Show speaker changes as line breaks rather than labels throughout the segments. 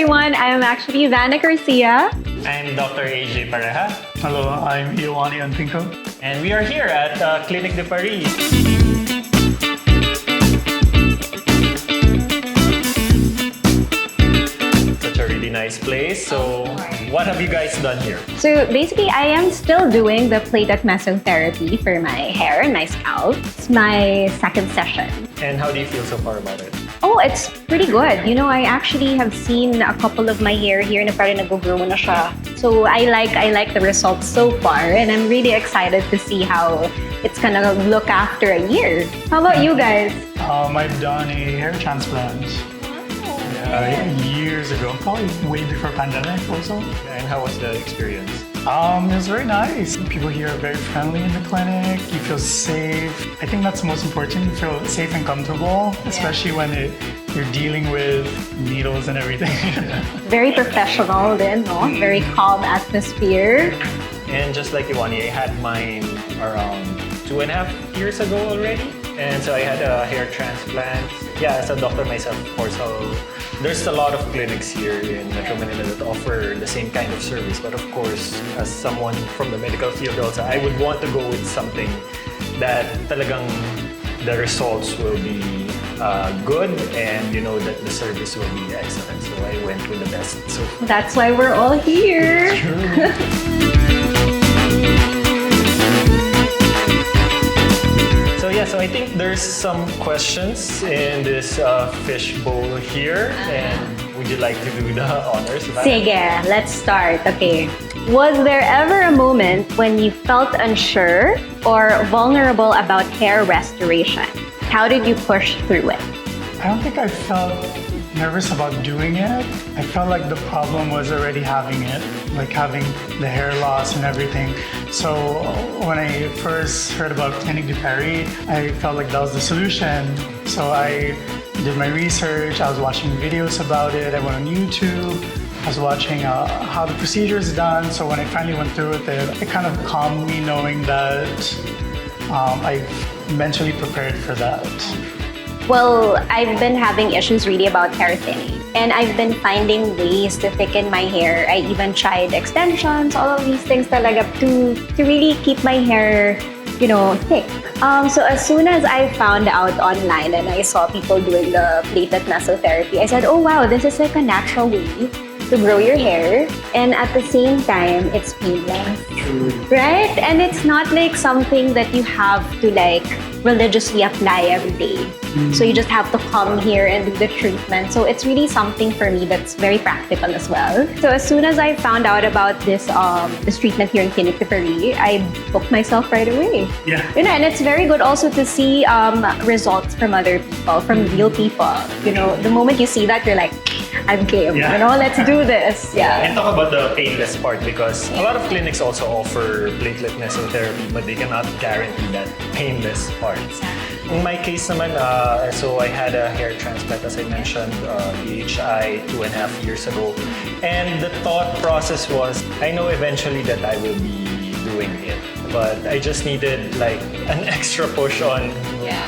everyone. I'm actually Vanna Garcia.
I'm Dr. AJ Pareja,
Hello, I'm Iowani Upingco.
and we are here at Clinique de Paris. Such a really nice place. So, what have you guys done here?
So basically, I am still doing the Platelet Mesotherapy for my hair and my scalp. It's my second session.
And how do you feel so far about it?
Oh, it's pretty good. You know, I actually have seen a couple of my hair here na parang nag-grow na siya. So I like the results so far, and I'm really excited to see how it's gonna look after a year. How about you guys?
I've done a hair transplant years ago, probably way before pandemic also.
And how was the experience?
It was very nice. People here are very friendly in the clinic. You feel safe. I think that's most important. You feel safe and comfortable, especially when you're dealing with needles and everything.
Very professional then, no? Very calm atmosphere.
And just like Iwani, I had mine around 2.5 years ago already. And so I had a hair transplant. Yeah, as a doctor myself, of course, there's a lot of clinics here in Metro Manila that offer the same kind of service. But of course, as someone from the medical field also, I would want to go with something that talagang the results will be good, and you know that the service will be excellent. So I went with the best. So
That's why we're all here.
So I think there's some questions in this fish bowl here, and would you like to do the honors?
Sige, let's start. Okay. Was there ever a moment when you felt unsure or vulnerable about hair restoration? How did you push through it?
I don't think I felt nervous about doing it. I felt like the problem was already having it, like having the hair loss and everything. So when I first heard about Clinique de Paris, I felt like that was the solution. So I did my research, I was watching videos about it, I went on YouTube, I was watching how the procedure is done. So when I finally went through with it, it kind of calmed me knowing that I've mentally prepared for that.
Well, I've been having issues really about hair thinning. And I've been finding ways to thicken my hair. I even tried extensions, all of these things talaga to really keep my hair, you know, thick. So as soon as I found out online and I saw people doing the platelet mesotherapy, I said, oh wow, this is like a natural way to grow your hair, and at the same time, it's painless. Right? And it's not like something that you have to like religiously apply every day. So you just have to come here and do the treatment. So it's really something for me that's very practical as well. So as soon as I found out about this treatment here in Clinique de Paris, I booked myself right away.
Yeah.
You know, and it's very good also to see results from other people, from real people. You know, the moment you see that, you're like, I'm game.
Yeah.
You know, let's do this. Yeah.
And talk about the painless part, because a lot of clinics also offer platelet mesotherapy, but they cannot guarantee that painless part. In my case naman, so I had a hair transplant, as I mentioned, DHI 2.5 years ago. And the thought process was, I know eventually that I will be doing it, but I just needed like an extra push on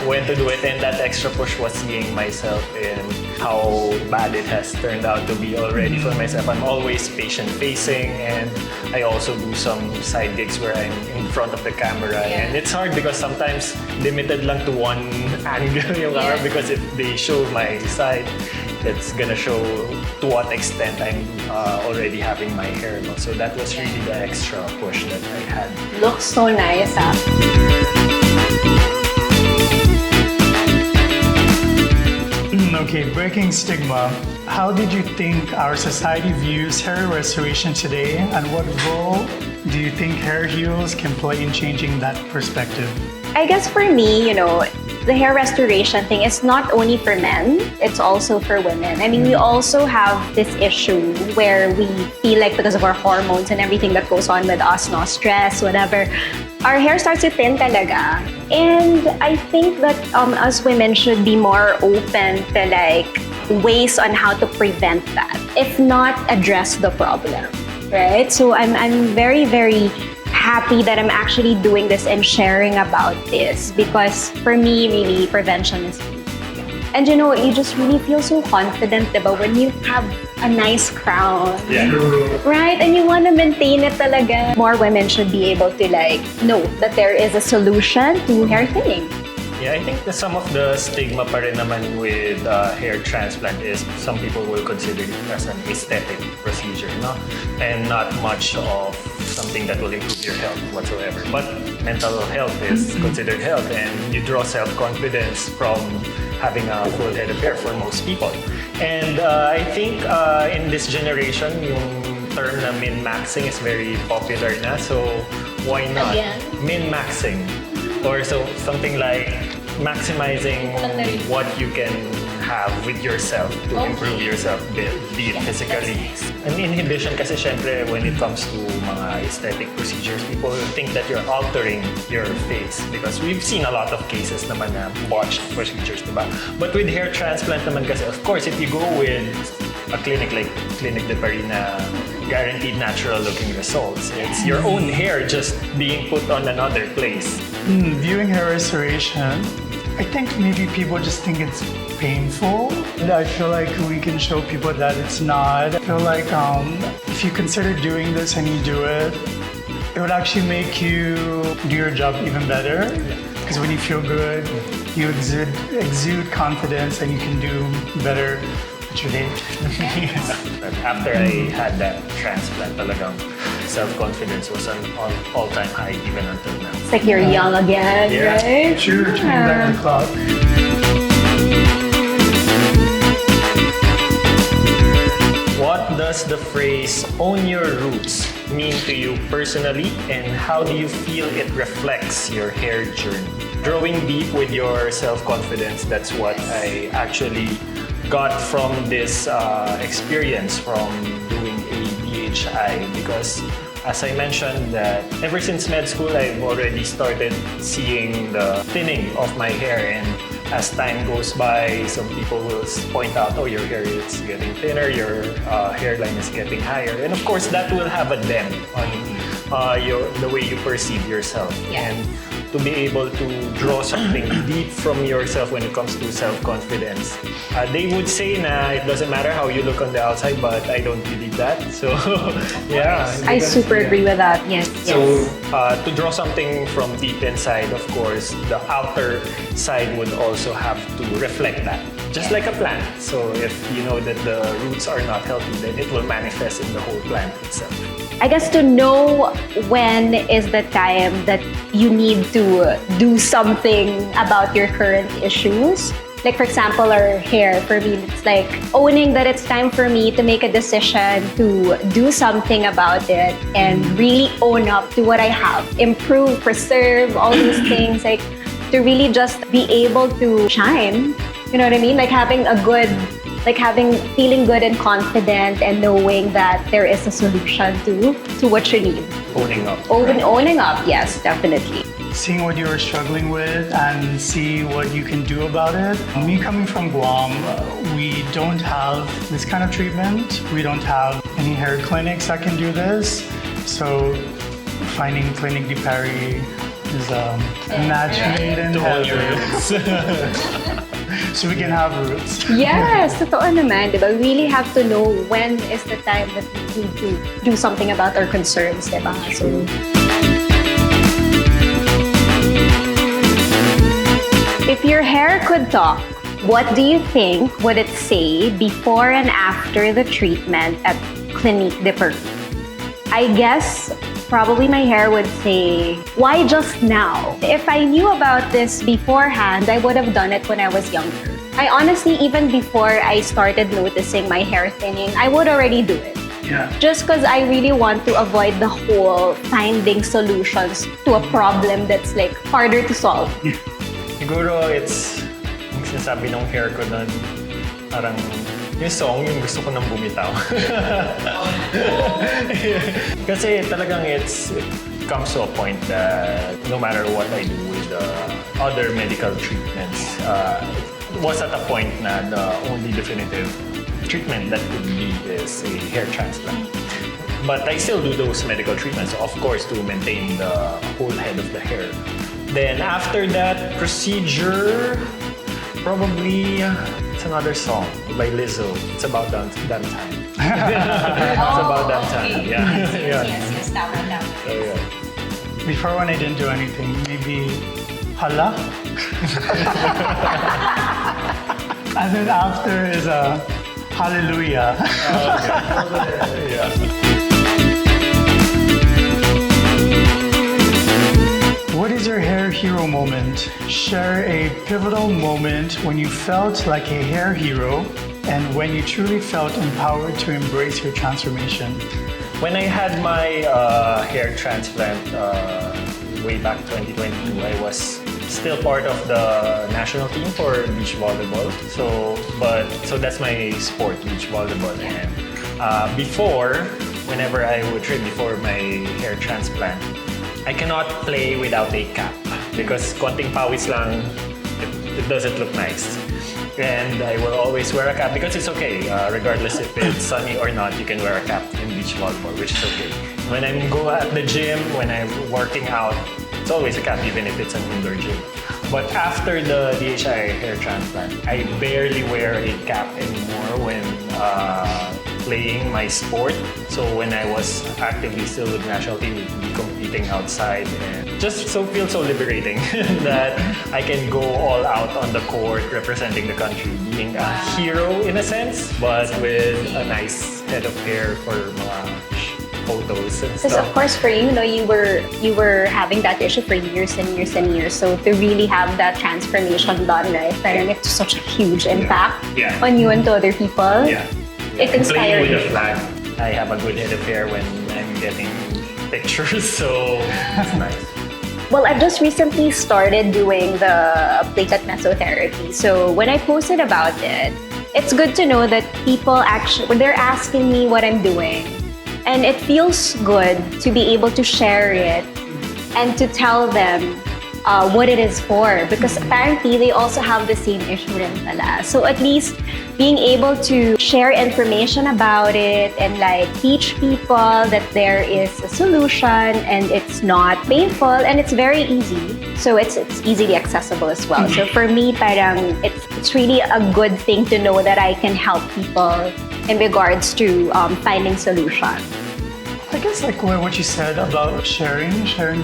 when to do it, and that extra push was seeing myself in how bad it has turned out to be already for myself. I'm always patient-facing, and I also do some side gigs where I'm in front of the camera, and it's hard because sometimes limited lang to one angle yung camera, because if they show my side, it's gonna show to what extent I'm already having my hair loss. So that was really the extra push that I had.
Looks so nice,
Okay, breaking stigma. How did you think our society views hair restoration today, and what role do you think hair heroes can play in changing that perspective?
I guess for me, you know, the hair restoration thing is not only for men, it's also for women. I mean, we also have this issue where we feel like because of our hormones and everything that goes on with us, no stress, whatever, our hair starts to thin talaga. And I think that us women should be more open to like ways on how to prevent that, if not address the problem, right? So I'm very, very happy that I'm actually doing this and sharing about this, because for me, really, prevention is key. And you know, you just really feel so confident, diba, when you have a nice crown.
Yeah.
Right? And you want to maintain it talaga. More women should be able to know that there is a solution to hair thinning.
Yeah, I think that some of the stigma pa rin naman with hair transplant is some people will consider it as an aesthetic procedure, no? And not much of something that will improve your health whatsoever. But mental health is considered health, and you draw self-confidence from having a full head of hair for most people. And I think in this generation, yung term na min-maxing is very popular na. So why not?
Again?
Min-maxing. Or so something like maximizing what you can have with yourself to improve yourself, be it physically. An inhibition kasi syempre when it comes to mga aesthetic procedures, people think that you're altering your face because we've seen a lot of cases naman na botched procedures, diba? But with hair transplant naman kasi, of course, if you go with a clinic like Clinique de Paris na guaranteed natural looking results, it's your own hair just being put on another place.
Viewing hair restoration, I think maybe people just think it's painful. And I feel like we can show people that it's not. I feel like if you consider doing this and you do it, it would actually make you do your job even better. Because when you feel good, you exude confidence and you can do better at your day.
But after I had that transplant, talagang self-confidence was an all-time high even until now.
It's like you're young again,
Yeah.
right?
Sure, turning back the clock.
What does the phrase "own your roots" mean to you personally, and how do you feel it reflects your hair journey? Growing deep with your self-confidence, that's what I actually got from this experience from doing a DHI, because as I mentioned that ever since med school, I've already started seeing the thinning of my hair, and as time goes by, some people will point out, oh, your hair is getting thinner, your hairline is getting higher. And of course, that will have a dent on the way you perceive yourself.
Yeah.
And to be able to draw something deep from yourself when it comes to self-confidence. They would say na it doesn't matter how you look on the outside, but I don't believe that. So, yeah.
I super agree with that. Yes.
So,
yes.
to draw something from deep inside, of course, the outer side would also have to reflect that. Just like a plant. So, if you know that the roots are not healthy, then it will manifest in the whole plant itself.
I guess to know when is the time that you need to do something about your current issues. Like for example, our hair, for me, it's like owning that it's time for me to make a decision to do something about it and really own up to what I have. Improve, preserve, all these things. Like to really just be able to shine. You know what I mean? Like feeling good and confident and knowing that there is a solution to what you need.
Owning up.
Owning up, yes, definitely.
Seeing what you are struggling with and see what you can do about it. Me coming from Guam, we don't have this kind of treatment. We don't have any hair clinics that can do this. So finding Clinique de Paris is a match made in heaven. So we can have roots.
Yes, totoo naman, diba? We really have to know when is the time that we need to do something about our concerns, diba? So, if your hair could talk, what do you think would it say before and after the treatment at Clinique de Paris? I guess probably my hair would say, why just now? If I knew about this beforehand, I would have done it when I was younger. I honestly, even before I started noticing my hair thinning, I would already do it.
Yeah.
Just because I really want to avoid the whole finding solutions to a problem that's like harder to solve.
Siguro it's, yung sinasabi ng hair ko nun, parang yung song, yung gusto ko nang bumitaw. Kasi talagang it comes to a point that no matter what I do with the other medical treatments, it was at a point na the only definitive treatment that could be is a hair transplant. But I still do those medical treatments, of course, to maintain the whole head of the hair. Then after that procedure, probably It's another song by Lizzo. It's about that time. It's about that time. Yeah.
Yes, tama.
So, yeah.
Before, when I didn't do anything, maybe hala. And then after is a hallelujah.
Yeah.
What is your hair hero moment? Share a pivotal moment when you felt like a hair hero and when you truly felt empowered to embrace your transformation.
When I had my hair transplant way back 2022, I was still part of the national team for beach volleyball. So that's my sport, beach volleyball. And before, whenever I would train before my hair transplant, I cannot play without a cap because konting pawis lang, it doesn't look nice. And I will always wear a cap because it's okay. Regardless if it's sunny or not, you can wear a cap in beach volleyball, which is okay. When I go at the gym, when I'm working out, it's always a cap even if it's an indoor gym. But after the DHI hair transplant, I barely wear a cap anymore when playing my sport. So when I was actively still with national team, we'd be competing outside and just feels so liberating that I can go all out on the court representing the country, being a hero in a sense, but with a nice head of hair for mga photos and
Because
stuff.
of course for you, you were having that issue for years and years and years. So to really have that transformation done, right? Parang it's such a huge impact
Yeah.
on you and to other people.
Yeah.
It
And
inspired
playing with
you.
the flag. I have a good head of hair when I'm getting pictures, so it's nice.
Well, I've just recently started doing the Platelet Mesotherapy. So when I posted about it, it's good to know that people actually, they're asking me what I'm doing. And it feels good to be able to share it and to tell them what it is for. Because apparently, they also have the same issue rin pala. So at least being able to share information about it and like teach people that there is a solution and it's not painful and it's very easy. So it's easily accessible as well. So for me, parang it's really a good thing to know that I can help people in regards to finding solutions.
I guess like what you said about sharing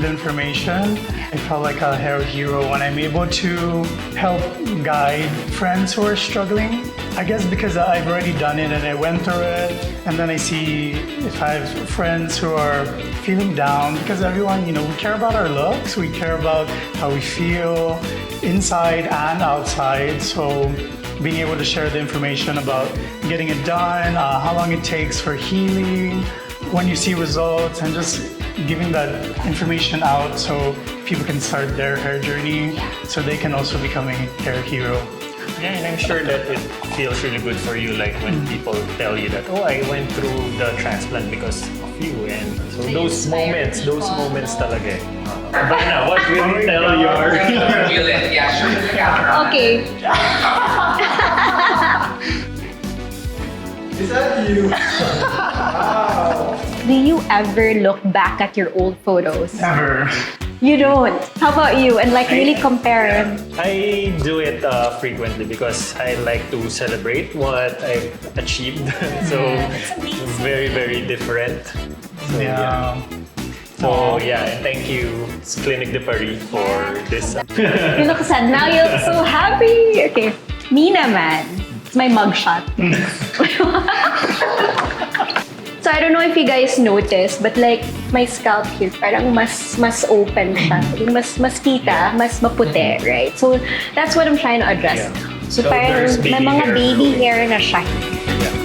the information, I felt like a hair hero when I'm able to help guide friends who are struggling. I guess because I've already done it and I went through it, and then I see if I have friends who are feeling down, because everyone, we care about our looks, we care about how we feel inside and outside. So being able to share the information about getting it done, how long it takes for healing, when you see results, and just giving that information out so people can start their hair journey so they can also become a hair hero.
Yeah, and I'm sure that it feels really good for you, like when people tell you that, oh, I went through the transplant because of you. And so those moments talaga. Vanna, what will you tell your...
Okay.
Is that you? Wow.
Do you ever look back at your old photos?
Never.
You don't. How about you? And like really compare.
I do it frequently because I like to celebrate what I've achieved. So very, very different. So,
Yeah.
So yeah, and thank you Clinique de Paris for this.
You look sad. Now you look so happy. Okay. Me naman. It's my mugshot. So I don't know if you guys noticed, but like my scalp here, parang mas open siya. Mas kita, mas maputi, right? So that's what I'm trying to address.
Yeah.
So
So
parang
there's
may
baby
mga
hair
baby
growing.
hair na siya.
Yeah.